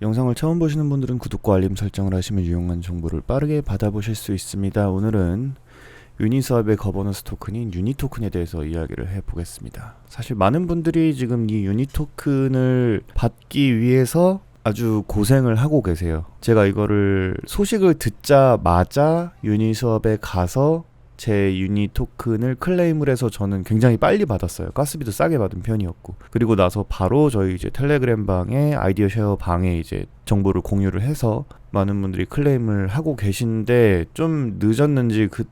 영상을 처음 보시는 분들은 구독과 알림 설정을 하시면 유용한 정보를 빠르게 받아보실 수 있습니다. 오늘은 유니스왑의 거버넌스 토큰인 유니토큰에 대해서 이야기를 해보겠습니다. 사실 많은 분들이 지금 이 유니토큰을 받기 위해서 아주 고생을 하고 계세요. 제가 이거를 소식을 듣자마자 유니스왑에 가서 제 유니 토큰을 클레임을 해서 저는 굉장히 빨리 받았어요. 가스비도 싸게 받은 편이었고, 그리고 나서 바로 저희 이제 텔레그램 방에 아이디어 쉐어 방에 이제 정보를 공유를 해서 많은 분들이 클레임을 하고 계신데, 좀 늦었는지 그때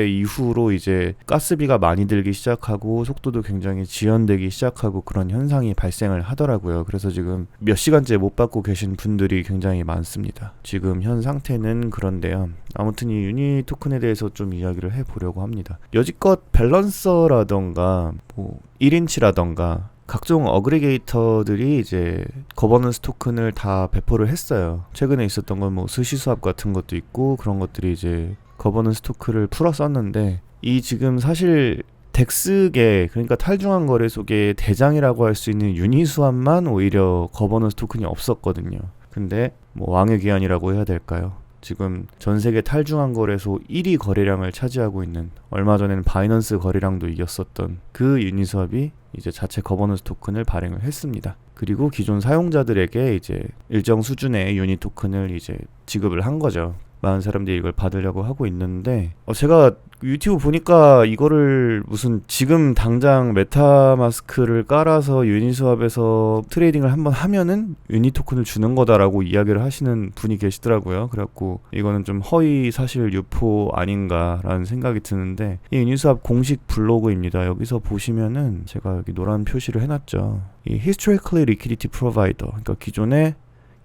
이후로 이제 가스비가 많이 들기 시작하고 속도도 굉장히 지연되기 시작하고 그런 현상이 발생을 하더라고요. 그래서 지금 몇 시간째 못 받고 계신 분들이 굉장히 많습니다. 지금 현 상태는 그런데요. 아무튼 이 유니 토큰에 대해서 좀 이야기를 해보려고 합니다. 여지껏 밸런서라던가 뭐 1인치라던가 각종 어그리게이터들이 이제 거버넌스 토큰을 다 배포를 했어요. 최근에 있었던 건 뭐 스시스왑 같은 것도 있고, 그런 것들이 이제 거버넌스 토큰을 풀어 썼는데, 이 지금 사실 덱스계, 그러니까 탈중앙 거래소계의 대장이라고 할 수 있는 유니스왑만 오히려 거버넌스 토큰이 없었거든요. 근데 뭐 왕의 귀환이라고 해야 될까요? 지금 전세계 탈중앙 거래소 1위 거래량을 차지하고 있는, 얼마 전에는 바이넌스 거래량도 이겼었던 그 유니스왑이 이제 자체 거버넌스 토큰을 발행을 했습니다. 그리고 기존 사용자들에게 이제 일정 수준의 유니 토큰을 이제 지급을 한 거죠. 많은 사람들이 이걸 받으려고 하고 있는데, 제가 유튜브 보니까 이거를 무슨 지금 당장 메타마스크를 깔아서 유니스왑에서 트레이딩을 한번 하면은 유니 토큰을 주는 거다라고 이야기를 하시는 분이 계시더라고요. 그래갖고 이거는 좀 허위 사실 유포 아닌가라는 생각이 드는데, 이 유니스왑 공식 블로그입니다. 여기서 보시면은 제가 여기 노란 표시를 해놨죠. 이 Historically Liquidity Provider, 그러니까 기존에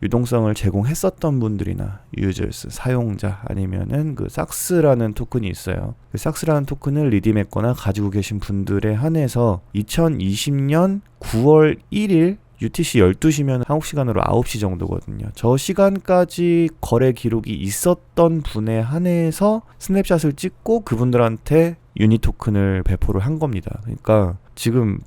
유동성을 제공했었던 분들이나 유저스, 사용자, 아니면은 그 삭스라는 토큰이 있어요. 그 삭스라는 토큰을 리딤했거나 가지고 계신 분들에 한해서 2020년 9월 1일 UTC 12시면 한국 시간으로 9시 정도거든요. 저 시간까지 거래 기록이 있었던 분에 한해서 스냅샷을 찍고 그분들한테 유니 토큰을 배포를 한 겁니다. 그러니까 지금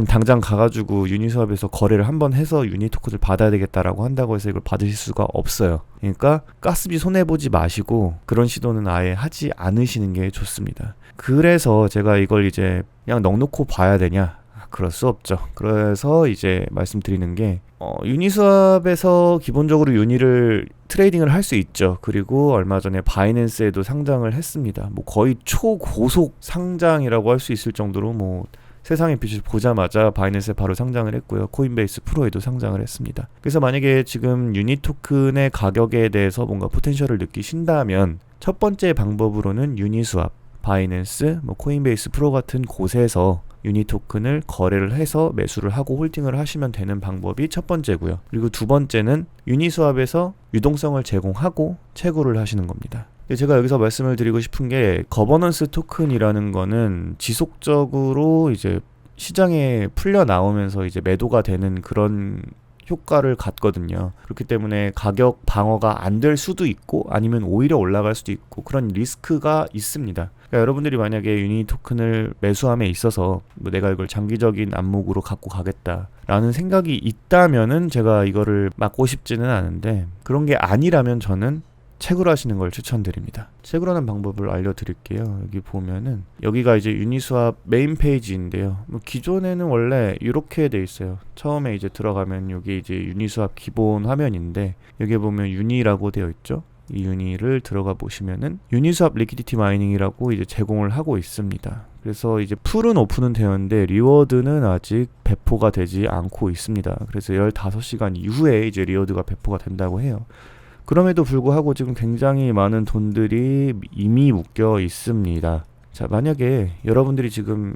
당장 가가지고 유니스왑에서 거래를 한번 해서 유니 토큰을 받아야 되겠다라고 한다고 해서 이걸 받으실 수가 없어요. 그러니까 가스비 손해보지 마시고 그런 시도는 아예 하지 않으시는 게 좋습니다. 그래서 제가 이걸 이제 그냥 넉놓고 봐야 되냐? 그럴 수 없죠. 그래서 이제 말씀드리는 게, 유니스왑에서 기본적으로 유니를 트레이딩을 할 수 있죠. 그리고 얼마 전에 바이낸스에도 상장을 했습니다. 뭐 거의 초고속 상장이라고 할 수 있을 정도로 뭐 세상의 빛을 보자마자 바이낸스에 바로 상장을 했고요. 코인베이스 프로에도 상장을 했습니다. 그래서 만약에 지금 유니 토큰의 가격에 대해서 뭔가 포텐셜을 느끼신다면, 첫 번째 방법으로는 유니스왑, 바이낸스, 뭐 코인베이스 프로 같은 곳에서 유니 토큰을 거래를 해서 매수를 하고 홀딩을 하시면 되는 방법이 첫 번째고요. 그리고 두 번째는 유니스왑에서 유동성을 제공하고 채굴을 하시는 겁니다. 제가 여기서 말씀을 드리고 싶은 게, 거버넌스 토큰이라는 거는 지속적으로 이제 시장에 풀려 나오면서 이제 매도가 되는 그런 효과를 갖거든요. 그렇기 때문에 가격 방어가 안 될 수도 있고, 아니면 오히려 올라갈 수도 있고, 그런 리스크가 있습니다. 그러니까 여러분들이 만약에 유니 토큰을 매수함에 있어서 뭐 내가 이걸 장기적인 안목으로 갖고 가겠다라는 생각이 있다면은 제가 이거를 막고 싶지는 않은데, 그런 게 아니라면 저는 채굴하시는 걸 추천드립니다. 채굴하는 방법을 알려드릴게요. 여기 보면은 여기가 이제 유니스왑 메인 페이지인데요. 뭐 기존에는 원래 이렇게 돼 있어요. 처음에 이제 들어가면 여기 이제 유니스왑 기본 화면인데, 여기 보면 유니라고 되어 있죠. 이 유니를 들어가 보시면은 유니스왑 리퀴디티 마이닝이라고 이제 제공을 하고 있습니다. 그래서 이제 풀은 오픈은 되었는데 리워드는 아직 배포가 되지 않고 있습니다. 그래서 15시간 이후에 이제 리워드가 배포가 된다고 해요. 그럼에도 불구하고 지금 굉장히 많은 돈들이 이미 묶여 있습니다. 자, 만약에 여러분들이 지금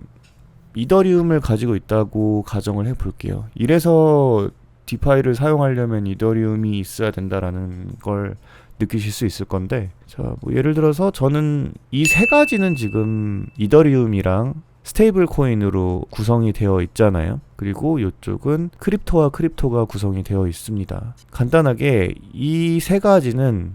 이더리움을 가지고 있다고 가정을 해볼게요. 이래서 디파이를 사용하려면 이더리움이 있어야 된다라는 걸 느끼실 수 있을 건데, 자, 뭐 예를 들어서 저는 이 세 가지는 지금 이더리움이랑 스테이블 코인으로 구성이 되어 있잖아요. 그리고 이쪽은 크립토와 크립토가 구성이 되어 있습니다. 간단하게 이 세 가지는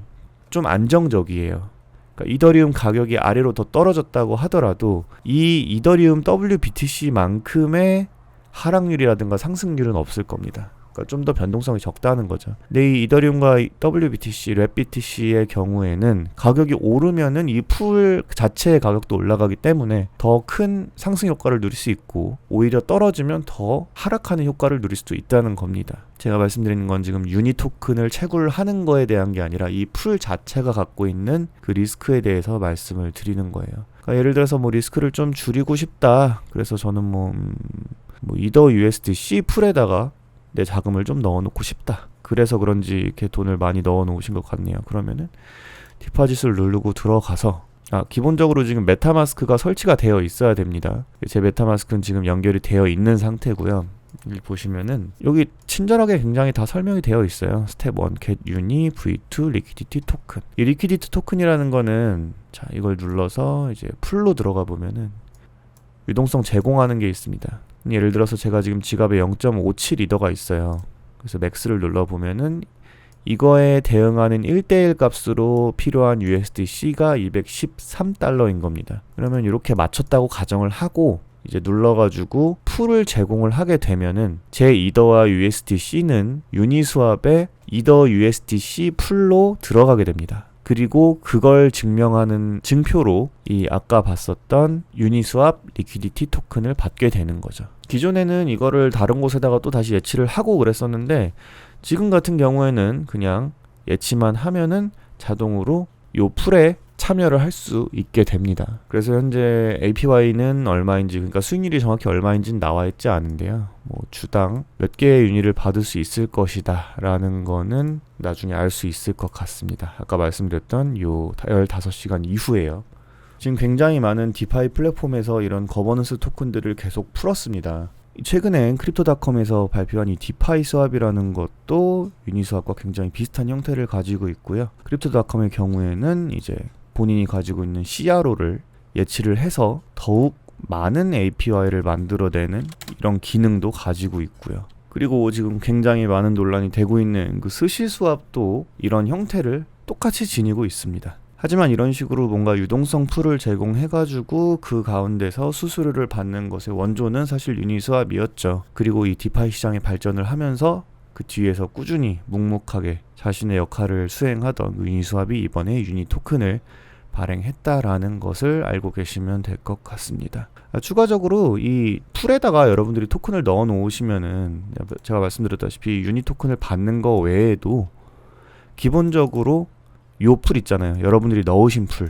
좀 안정적이에요. 그러니까 이더리움 가격이 아래로 더 떨어졌다고 하더라도 이 이더리움 WBTC만큼의 하락률이라든가 상승률은 없을 겁니다. 그러니까 좀 더 변동성이 적다는 거죠. 근데 이 이더리움과 WBTC, 랩BTC의 경우에는 가격이 오르면은 이 풀 자체의 가격도 올라가기 때문에 더 큰 상승 효과를 누릴 수 있고, 오히려 떨어지면 더 하락하는 효과를 누릴 수도 있다는 겁니다. 제가 말씀드리는 건 지금 유니 토큰을 채굴하는 거에 대한 게 아니라 이 풀 자체가 갖고 있는 그 리스크에 대해서 말씀을 드리는 거예요. 그러니까 예를 들어서 뭐 리스크를 좀 줄이고 싶다. 그래서 저는 뭐 이더 USDC 풀에다가 내 자금을 좀 넣어놓고 싶다. 그래서 그런지 이렇게 돈을 많이 넣어놓으신 것 같네요. 그러면은 디파짓을 누르고 들어가서, 기본적으로 지금 메타마스크가 설치가 되어 있어야 됩니다. 제 메타마스크는 지금 연결이 되어 있는 상태고요. 여기 보시면은 여기 친절하게 굉장히 다 설명이 되어 있어요. 스텝 1 get uni v2 liquidity token. 이 liquidity token이라는 거는, 자, 이걸 눌러서 이제 풀로 들어가 보면은 유동성 제공하는 게 있습니다. 예를 들어서 제가 지금 지갑에 0.57 이더가 있어요. 그래서 맥스를 눌러 보면은 이거에 대응하는 1대1 값으로 필요한 USDC가 213달러인 겁니다. 그러면 이렇게 맞췄다고 가정을 하고 이제 눌러가지고 풀을 제공을 하게 되면은 제 이더와 USDC는 유니스왑의 이더 USDC 풀로 들어가게 됩니다. 그리고 그걸 증명하는 증표로 이 아까 봤었던 유니스왑 리퀴디티 토큰을 받게 되는 거죠. 기존에는 이거를 다른 곳에다가 또 다시 예치를 하고 그랬었는데, 지금 같은 경우에는 그냥 예치만 하면은 자동으로 요 풀에 참여를 할 수 있게 됩니다. 그래서 현재 APY는 얼마인지, 그러니까 수익률이 정확히 얼마인지는 나와 있지 않은데요. 뭐 주당 몇 개의 유니를 받을 수 있을 것이다 라는 거는 나중에 알 수 있을 것 같습니다. 아까 말씀드렸던 요 15시간 이후에요. 지금 굉장히 많은 디파이 플랫폼에서 이런 거버넌스 토큰들을 계속 풀었습니다. 최근에 크립토닷컴에서 발표한 이 디파이 스왑이라는 것도 유니스왑과 굉장히 비슷한 형태를 가지고 있고요. 크립토닷컴의 경우에는 이제 본인이 가지고 있는 CRO를 예치를 해서 더욱 많은 API를 만들어내는 이런 기능도 가지고 있고요. 그리고 지금 굉장히 많은 논란이 되고 있는 그 스시 스왑도 이런 형태를 똑같이 지니고 있습니다. 하지만 이런 식으로 뭔가 유동성 풀을 제공해가지고 그 가운데서 수수료를 받는 것의 원조는 사실 유니스왑이었죠. 그리고 이 디파이 시장의 발전을 하면서 그 뒤에서 꾸준히 묵묵하게 자신의 역할을 수행하던 유니스왑이 이번에 유니 토큰을 발행했다라는 것을 알고 계시면 될 것 같습니다. 추가적으로 이 풀에다가 여러분들이 토큰을 넣어 놓으시면은, 제가 말씀드렸다시피 유니 토큰을 받는 거 외에도 기본적으로 요 풀 있잖아요. 여러분들이 넣으신 풀,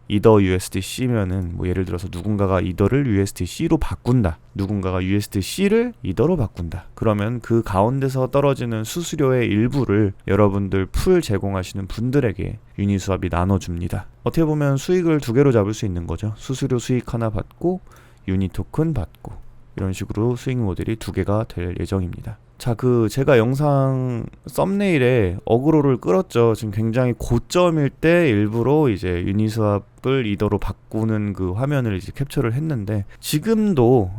이더 USDC면은 뭐 예를 들어서 누군가가 이더를 USDC로 바꾼다, 누군가가 USDC를 이더로 바꾼다. 그러면 그 가운데서 떨어지는 수수료의 일부를 여러분들 풀 제공하시는 분들에게 유니스왑이 나눠줍니다. 어떻게 보면 수익을 두 개로 잡을 수 있는 거죠. 수수료 수익 하나 받고 유니 토큰 받고, 이런 식으로 수익 모델이 두 개가 될 예정입니다. 자, 제가 영상 썸네일에 어그로를 끌었죠. 지금 굉장히 고점일 때 일부러 이제 유니스왑을 이더로 바꾸는 그 화면을 이제 캡처를 했는데, 지금도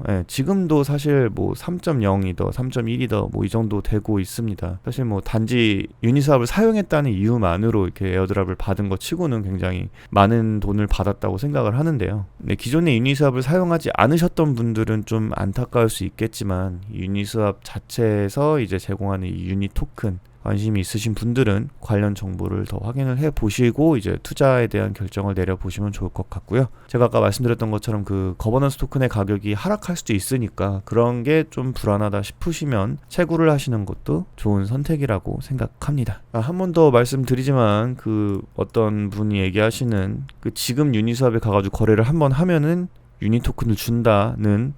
사실 뭐 3.0 이더, 3.1 이더 뭐 이 정도 되고 있습니다. 사실 뭐 단지 유니스왑을 사용했다는 이유만으로 이렇게 에어드랍을 받은 것 치고는 굉장히 많은 돈을 받았다고 생각을 하는데요. 네, 기존에 유니스왑을 사용하지 않으셨던 분들은 좀 안타까울 수 있겠지만, 유니스왑 자체에서 이제 제공하는 이 유니 토큰 관심이 있으신 분들은 관련 정보를 더 확인을 해 보시고 이제 투자에 대한 결정을 내려 보시면 좋을 것 같고요. 제가 아까 말씀드렸던 것처럼 그 거버넌스 토큰의 가격이 하락할 수도 있으니까 그런 게 좀 불안하다 싶으시면 채굴을 하시는 것도 좋은 선택이라고 생각합니다. 한 번 더 말씀드리지만, 그 어떤 분이 얘기하시는 그 지금 유니스왑에 가가지고 거래를 한번 하면은 유니 토큰을 준다는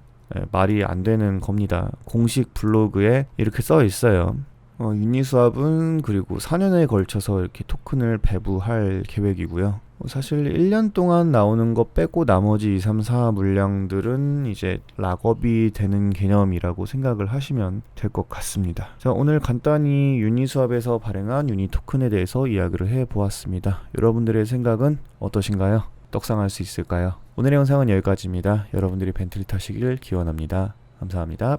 말이 안 되는 겁니다. 공식 블로그에 이렇게 써 있어요. 유니스왑은 그리고 4년에 걸쳐서 이렇게 토큰을 배부할 계획이고요. 사실 1년 동안 나오는 거 빼고 나머지 2, 3, 4 물량들은 이제 락업이 되는 개념이라고 생각을 하시면 될 것 같습니다. 자, 오늘 간단히 유니스왑에서 발행한 유니 토큰에 대해서 이야기를 해보았습니다. 여러분들의 생각은 어떠신가요? 떡상할 수 있을까요? 오늘의 영상은 여기까지입니다. 여러분들이 벤틀리 타시길 기원합니다. 감사합니다.